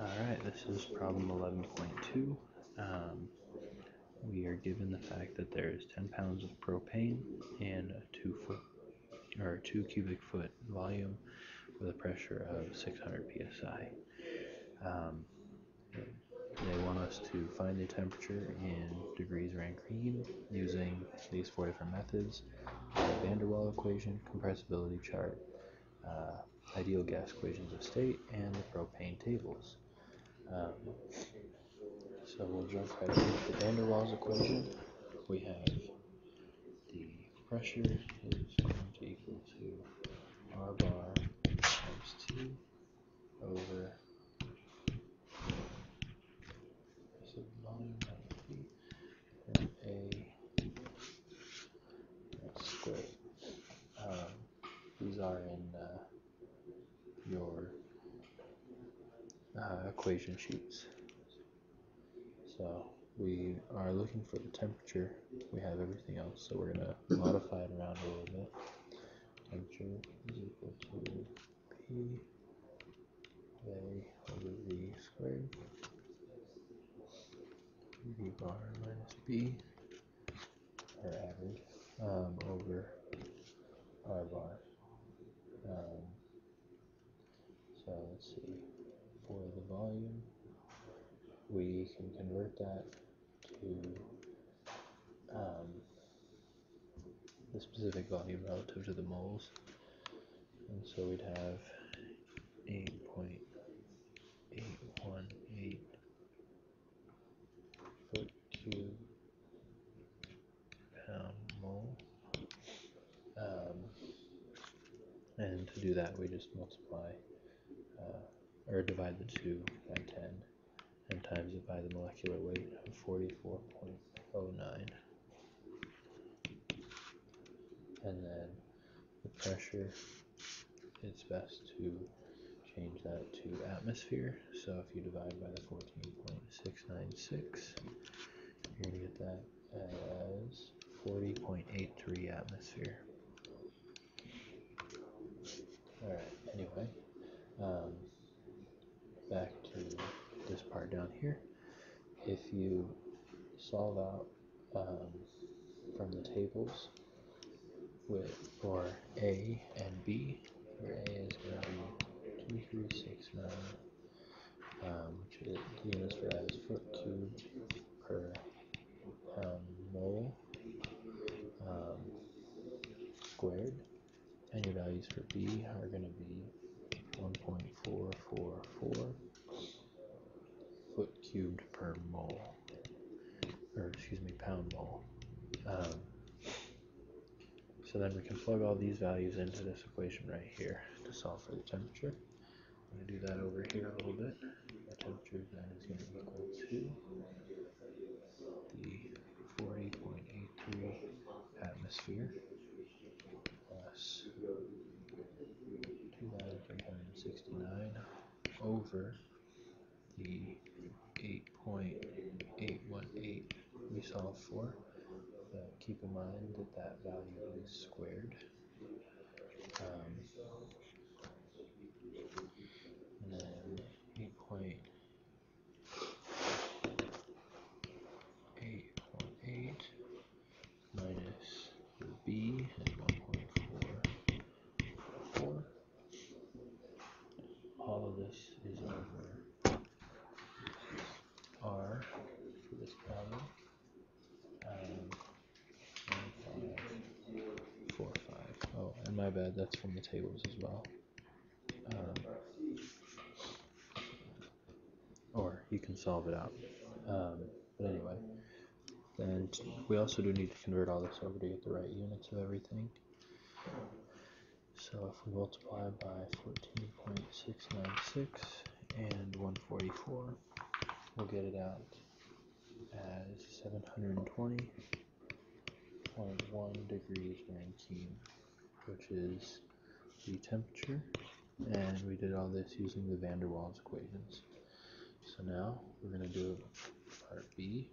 Alright, this is problem 11.2. We are given the fact that there is 10 pounds of propane and a 2 cubic foot volume with a pressure of 600 psi. They want us to find the temperature in degrees Rankine using these 4 different methods: the van der Waals equation, compressibility chart, ideal gas equations of state, and the propane tables. So we'll jump right into the van der Waals equation. We have the pressure is going to equal to R bar times T over the volume minus B and A squared. These are in your equation sheets. So we are looking for the temperature. We have everything else, so we're going to modify it around a little bit. Temperature is equal to P A over V squared, V bar minus B, our average, over R bar. So let's see, for the volume, we can convert that to the specific volume relative to the moles, and so we'd have 8.818 foot cube pound mole. And to do that, we just multiply or divide the 2 by 10 and times it by the molecular weight of 44.09. And then the pressure, it's best to change that to atmosphere. So if you divide by the 14.696, you're going to get that as 40.83 atmosphere. Alright, anyway, back to this part down here. If you solve out from the tables for A and B, where A is going to be 2369, which is the units for that is foot cube per mole squared, and your values for B are going to be 1.444 foot cubed per mole, or excuse me, pound mole. So then we can plug all these values into this equation right here to solve for the temperature. I'm going to do that over here a little bit. The temperature then is going to equal to the 40.83 atmosphere plus 2,369 over the 8.818 we solved for. But keep in mind that that value is squared. And then 8.8 minus B is 1.44. All of this is over R for this problem. 1545. Oh, and my bad, that's from the tables as well. Or you can solve it out. But anyway, then we also do need to convert all this over to get the right units of everything. So if we multiply by 14.696 and 144, we'll get it out as 720.1 degrees Rankine, which is the temperature, and we did all this using the van der Waals equations. So now we're going to do part B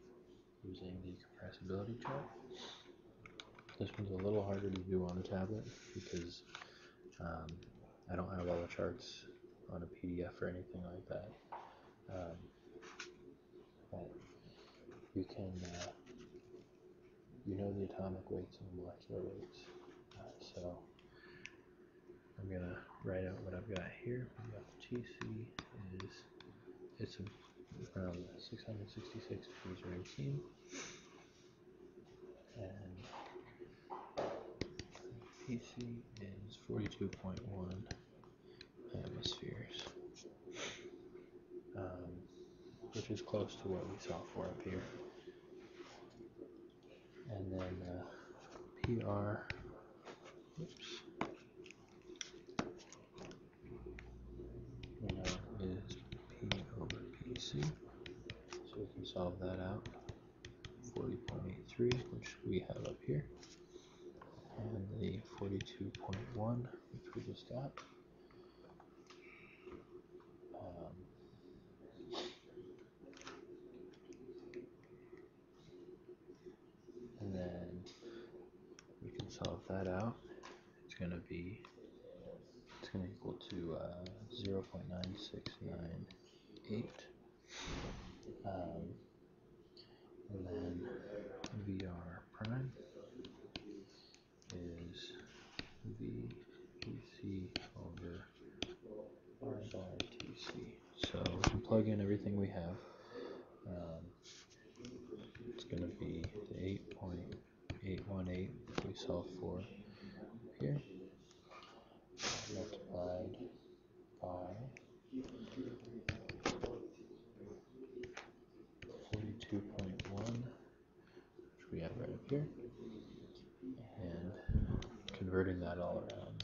using the compressibility chart. This one's a little harder to do on a tablet because I don't have all the charts on a PDF or anything like that. and you know the atomic weights and the molecular weights. So I'm going to write out what I've got here. We've got the TC it's around 666 degrees Rankine, and PC is 42.1 atmospheres, which is close to what we saw for up here. And then PR, is P over PC, so we can solve that out. 40.83, which we have up here, and the 42.1, which we just got. And then we can solve that out. It's going to equal to 0.9698. And then VR prime is VTC over R bar TC. So we can plug in everything we have. It's going to be the 8.818 we solved for here, multiplied by 42.1, which we have right up here, and converting that all around.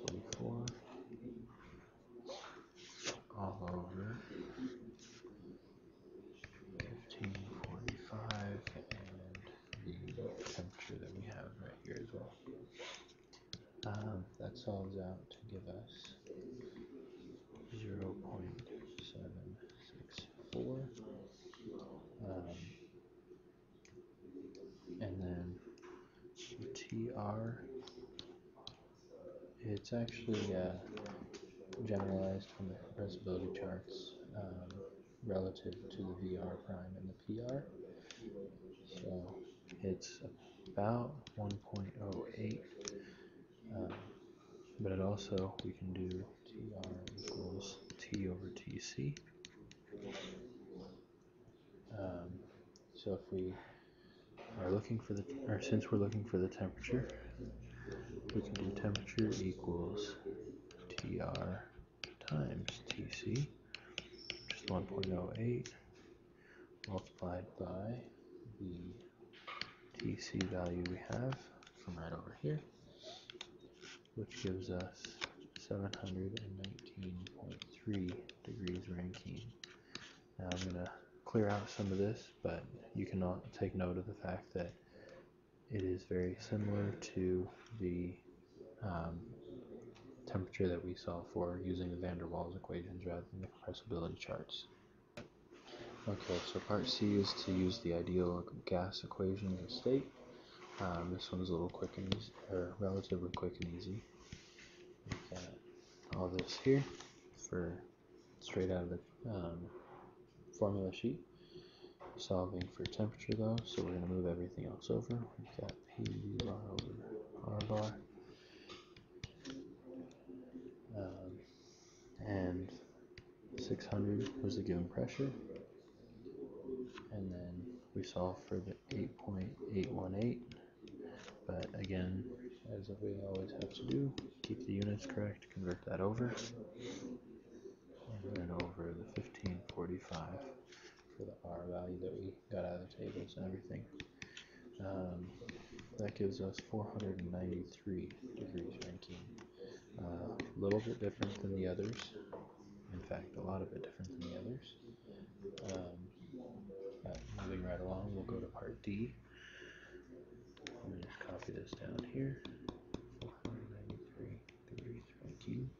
44 all over 1545, and the temperature that we have right here as well. That solves out to give us 0.764, and then the TR, it's actually generalized from the compressibility charts relative to the VR prime and the PR. So it's about 1.08, but it also, we can do TR equals T over TC. So if we are looking for since we're looking for the temperature, we can do temperature equals TR times TC, which is 1.08, multiplied by the TC value we have from right over here, which gives us 719.3 degrees Rankine. Now I'm going to clear out some of this, but you can take note of the fact that it is very similar to the temperature that we saw for using the van der Waals equations rather than the compressibility charts. Okay, so part C is to use the ideal gas equation of state. This one's a little quick and easy, or relatively quick and easy. We've got all this here for straight out of the formula sheet. Solving for temperature though, so we're going to move everything else over. We've got P bar over R bar, and 600 was the given pressure, and then we solve for the 8.818, but again, as we always have to do, keep the units correct, convert that over, and then over the 1545 for the R value that we got out of the tables and everything. That gives us 493 degrees Rankine. A little bit different than the others. In fact, a lot of it different than the others. But moving right along, we'll go to part D. Let me just copy this down here. 493 degrees Rankine.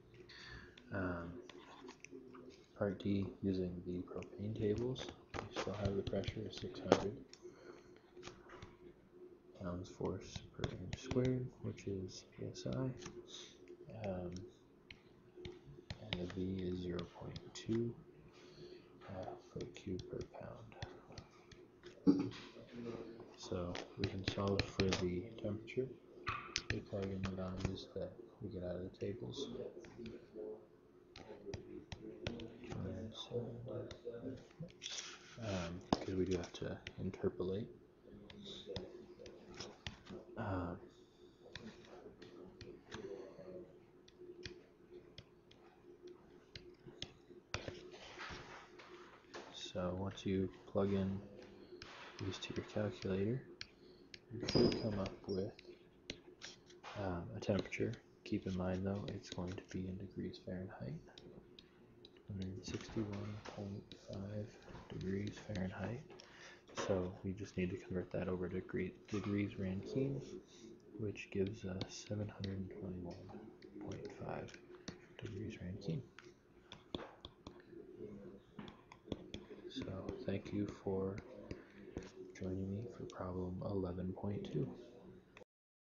Part D, using the propane tables, we still have the pressure of 600 pounds force per inch squared, which is PSI, and the V is 0.2 foot cube per pound. So we can solve for the temperature. We plug in the values that we get out of the tables. 270, because we do have to interpolate. So once you plug in these to your calculator, you should come up with a temperature. Keep in mind though, it's going to be in degrees Fahrenheit. 161.5 degrees Fahrenheit. So we just need to convert that over to degrees Rankine, which gives us 721.5 degrees Rankine. So thank you for joining me for problem 11.2.